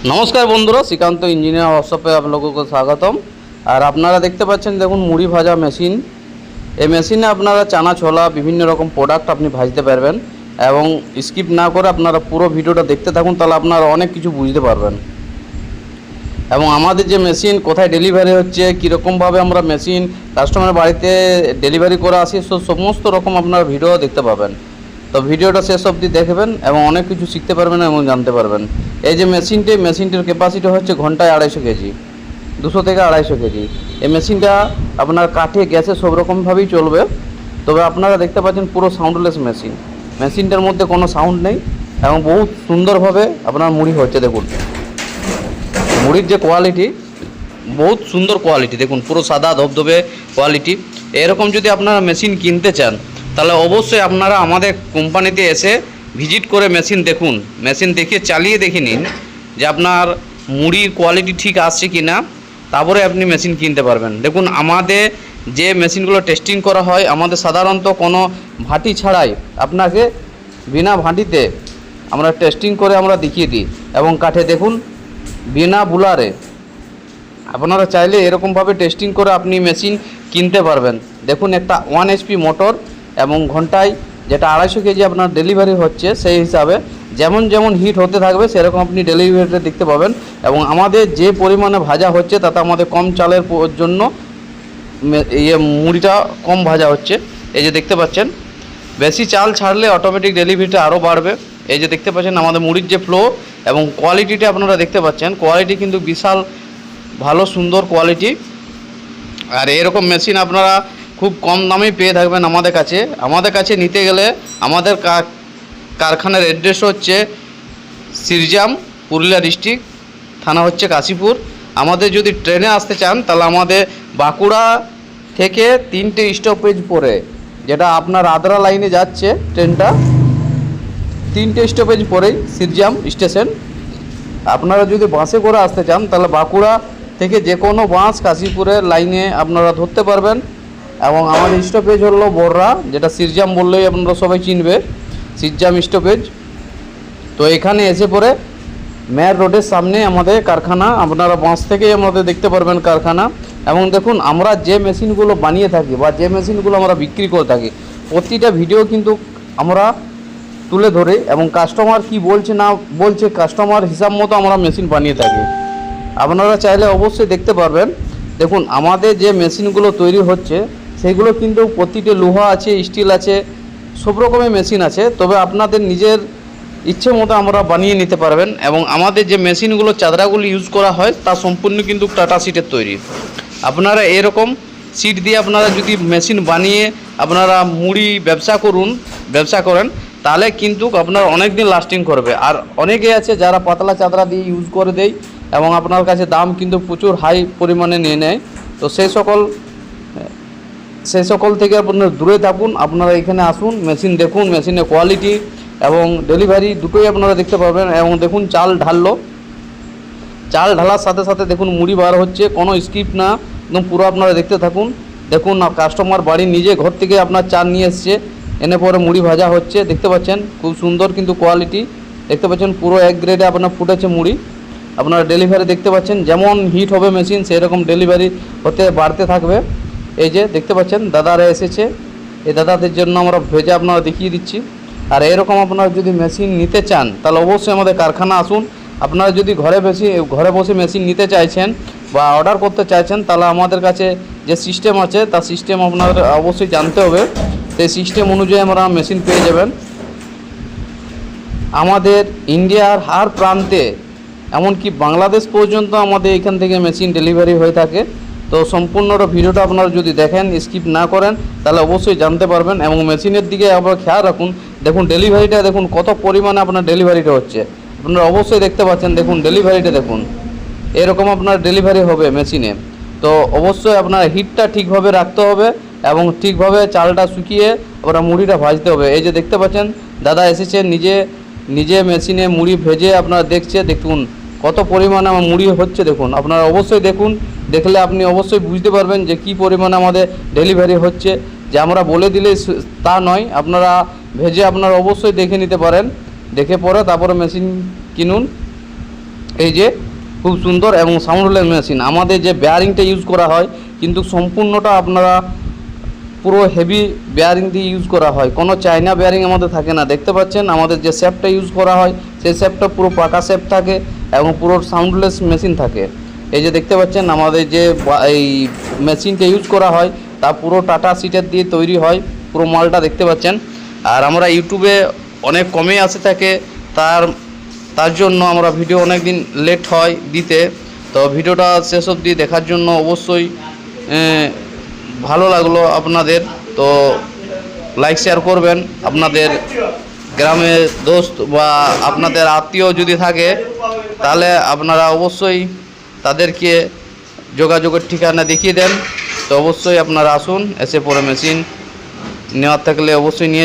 नमस्कार बंधुरा श्रीकांत इंजिनियर वर्कशॉपे आप लोगों को स्वागतम। और আপনারা দেখতে পাচ্ছেন দেখুন মুড়ি ভাজা মেশিন। এই মেশিনে আপনারা চানা ছোলা বিভিন্ন রকম প্রোডাক্ট আপনি ভাজতে পারবেন এবং স্কিপ না করে আপনারা পুরো ভিডিওটা দেখতে থাকুন, তাহলে আপনারা অনেক কিছু বুঝতে পারবেন। এবং আমাদের যে মেশিন কোথায় ডেলিভারি হচ্ছে, কীরকমভাবে আমরা মেশিন কাস্টমারের বাড়িতে ডেলিভারি করে আসি, সমস্ত রকম আপনারা ভিডিও দেখতে পাবেন। তো ভিডিওটা শেষ অবধি দেখবেন এবং অনেক কিছু শিখতে পারবেন এবং জানতে পারবেন। এই যে মেশিনটির ক্যাপাসিটি হচ্ছে ঘন্টায় 250 কেজি, 200 থেকে 250 কেজি। এই মেশিনটা আপনার কাঠে গ্যাসে সব রকমভাবেই চলবে। তবে আপনারা দেখতে পাচ্ছেন পুরো সাউন্ডলেস মেশিন। মেশিনটার মধ্যে কোনো সাউন্ড নেই এবং বহুত সুন্দরভাবে আপনার মুড়ি হচ্ছে। দেখুন মুড়ির যে কোয়ালিটি, বহুত সুন্দর কোয়ালিটি, দেখুন পুরো সাদা ধবধবে কোয়ালিটি। এরকম যদি আপনারা মেশিন কিনতে চান তাহলে অবশ্যই আপনারা আমাদের কোম্পানিতে এসে ভিজিট করে মেশিন দেখুন, মেশিন দেখে চালিয়ে দেখে নিন যে আপনার মুড়ির কোয়ালিটি ঠিক আসছে কি না, তারপরে আপনি মেশিন কিনতে পারবেন। দেখুন আমাদের যে মেশিনগুলো টেস্টিং করা হয়, আমাদের সাধারণত কোনো ভাটি ছাড়াই আপনাকে বিনা ভাটিতে আমরা টেস্টিং করে আমরা দেখিয়ে দিই এবং কাঠে দেখুন বিনা বুলারে আপনারা চাইলে এরকমভাবে টেস্টিং করে আপনি মেশিন কিনতে পারবেন। দেখুন একটা 1 HP মোটর এবং ঘন্টায় যেটা 250 কেজি আপনার ডেলিভারি হচ্ছে, সেই হিসাবে যেমন যেমন হিট হতে থাকবে সেরকম আপনি ডেলিভারিটা দেখতে পাবেন। এবং আমাদের যে পরিমাণে ভাজা হচ্ছে তাতে আমাদের কম চালের জন্য মুড়িটা কম ভাজা হচ্ছে। এই যে দেখতে পাচ্ছেন, বেশি চাল ছাড়লে অটোমেটিক ডেলিভারিটা আরও বাড়বে। এই যে দেখতে পাচ্ছেন আমাদের মুড়ির যে ফ্লো এবং কোয়ালিটিটা আপনারা দেখতে পাচ্ছেন, কোয়ালিটি কিন্তু বিশাল ভালো সুন্দর কোয়ালিটি। আর এরকম মেশিন আপনারা খুব কম দামেই পেয়ে থাকবেন আমাদের কাছে নিতে গেলে আমাদের কারখানার অ্যাড্রেস হচ্ছে সিরজাম, পুরুলিয়া ডিস্ট্রিক্ট, থানা হচ্ছে কাশীপুর। আমাদের যদি ট্রেনে আসতে চান তাহলে আমাদের বাঁকুড়া থেকে 3টে স্টপেজ পরে, যেটা আপনার আদ্রা লাইনে যাচ্ছে ট্রেনটা, 3টে স্টপেজ পরেই সিরজাম স্টেশন। আপনারা যদি বাসে করে আসতে চান তাহলে বাঁকুড়া থেকে যে কোনো বাস কাশীপুরের লাইনে আপনারা ধরতে পারবেন। এবং আমাদের স্টপেজ হলো বড়রা, যেটা সিরজাম বললেই আপনারা সবাই চিনবে, সিরজাম স্টপেজ। তো এখানে এসে পরে মেয়ার রোডের সামনে আমাদের কারখানা, আপনারা বাস থেকেই আমাদের দেখতে পারবেন কারখানা। এবং দেখুন আমরা যে মেশিনগুলো বানিয়ে থাকি বা যে মেশিনগুলো আমরা বিক্রি করে থাকি, প্রতিটা ভিডিও কিন্তু আমরা তুলে ধরে এবং কাস্টমার কি বলছে না বলছে কাস্টমার হিসাব মতো আমরা মেশিন বানিয়ে থাকি। আপনারা চাইলে অবশ্যই দেখতে পারবেন। দেখুন আমাদের যে মেশিনগুলো তৈরি হচ্ছে সেগুলো কিন্তু প্রতিটি লোহা আছে, স্টিল আছে, সব রকমের মেশিন আছে। তবে আপনাদের নিজের ইচ্ছে মতো আমরা বানিয়ে নিতে পারবেন। এবং আমাদের যে মেশিনগুলো চাদরাগুলো ইউজ করা হয় তা সম্পূর্ণ কিন্তু টাটা সিটের তৈরি। আপনারা এরকম সিট দিয়ে আপনারা যদি মেশিন বানিয়ে আপনারা মুড়ি ব্যবসা করেন তাহলে কিন্তু আপনার অনেক দিন লাস্টিং করবে। আর অনেকে আছে যারা পাতলা চাদরা দিয়ে ইউজ করে দেয় এবং আপনার কাছে দাম কিন্তু প্রচুর হাই পরিমাণে নিয়ে নেয়। তো সেই সকল থেকে আপনারা দূরে থাকুন। আপনারা এখানে আসুন, মেশিন দেখুন, মেশিনের কোয়ালিটি এবং ডেলিভারি দুটোই আপনারা দেখতে পাবেন। এবং দেখুন চাল ঢালার সাথে সাথে দেখুন মুড়ি বার হচ্ছে, কোনো স্কিপ না, একদম পুরো আপনারা দেখতে থাকুন। দেখুন কাস্টমার বাড়ি নিজে ঘর থেকে আপনার চাল নিয়ে এসছে, এনে পরে মুড়ি ভাজা হচ্ছে। দেখতে পাচ্ছেন খুব সুন্দর কিন্তু কোয়ালিটি, দেখতে পাচ্ছেন পুরো এক গ্রেডে আপনার ফুটেছে মুড়ি। আপনারা ডেলিভারি দেখতে পাচ্ছেন, যেমন হিট হবে মেশিন সেই রকম ডেলিভারি হতে বাড়তে থাকবে। এই যে দেখতে পাচ্ছেন দাদারা এসেছে, এই দাদাদের জন্য আমরা ভেজে আপনারা দেখিয়ে দিচ্ছি। আর এরকম আপনারা যদি মেশিন নিতে চান তাহলে অবশ্যই আমাদের কারখানা আসুন। আপনারা যদি ঘরে বসে মেশিন নিতে চাইছেন বা অর্ডার করতে চাইছেন তাহলে আমাদের কাছে যে সিস্টেম আছে তার সিস্টেম আপনাদের অবশ্যই জানতে হবে। সেই সিস্টেম অনুযায়ী আমরা মেশিন পেয়ে যাবেন। আমাদের ইন্ডিয়ার হার প্রান্তে এমনকি বাংলাদেশ পর্যন্ত আমাদের এখান থেকে মেশিন ডেলিভারি হয়ে থাকে। তো সম্পূর্ণ ভিডিওটা আপনারা যদি দেখেন, স্কিপ না করেন, তাহলে অবশ্যই জানতে পারবেন। এবং মেশিনের দিকে আপনারা খেয়াল রাখুন। দেখুন ডেলিভারিটা দেখুন কত পরিমাণে আপনার ডেলিভারিটা হচ্ছে, আপনারা অবশ্যই দেখতে পাচ্ছেন। দেখুন ডেলিভারিটা দেখুন, এরকম আপনার ডেলিভারি হবে মেশিনে। তো অবশ্যই আপনার হিটটা ঠিকভাবে রাখতে হবে এবং ঠিকভাবে চালটা শুকিয়ে আপনার মুড়িটা ভাজতে হবে। এই যে দেখতে পাচ্ছেন দাদা এসেছে নিজে মেশিনে মুড়ি ভেজে আপনারা দেখুন কত পরিমাণে আমার মুড়ি হচ্ছে। দেখুন আপনারা অবশ্যই দেখুন, দেখলে আপনি অবশ্যই বুঝতে পারবেন যে কী পরিমাণে আমাদের ডেলিভারি হচ্ছে। যে আমরা বলে দিলে তা নয়, আপনারা ভেজে আপনারা অবশ্যই দেখে নিতে পারেন, দেখে পরে তারপরে মেশিন কিনুন। এই যে খুব সুন্দর এবং সাউন্ডলেস মেশিন। আমাদের যে বেয়ারিংটা ইউজ করা হয় কিন্তু সম্পূর্ণটা আপনারা পুরো হেভি বেয়ারিং দিয়ে ইউজ করা হয়, কোনো চায়না বেয়ারিং আমাদের থাকে না। দেখতে পাচ্ছেন আমাদের যে শেপটা ইউজ করা হয় সেই শেপটা পুরো পাকা শেপ থাকে এবং পুরো সাউন্ডলেস মেশিন থাকে। এই যে দেখতে পাচ্ছেন আমাদের যে এই মেশিনটা ইউজ করা হয় তা পুরো টাটা সিটের দিয়ে তৈরি হয়, পুরো মালটা দেখতে পাচ্ছেন। আর আমরা ইউটিউবে অনেক কমে আসে থাকে, তার জন্য আমরা ভিডিও অনেক দিন লেট হয় দিতে। তো ভিডিওটা শেষ অবধি দেখার জন্য অবশ্যই ভালো লাগলো আপনাদের, তো লাইক শেয়ার করবেন। আপনাদের গ্রামের দোস্ত বা আপনাদের আত্মীয় যদি থাকে তাহলে আপনারা অবশ্যই তাদেরকে যোগাযোগের ঠিকানা দেখিয়ে দেন। তো অবশ্যই আপনারা আসুন, এসে পরে মেশিন নেওয়ার থাকলে অবশ্যই নিয়ে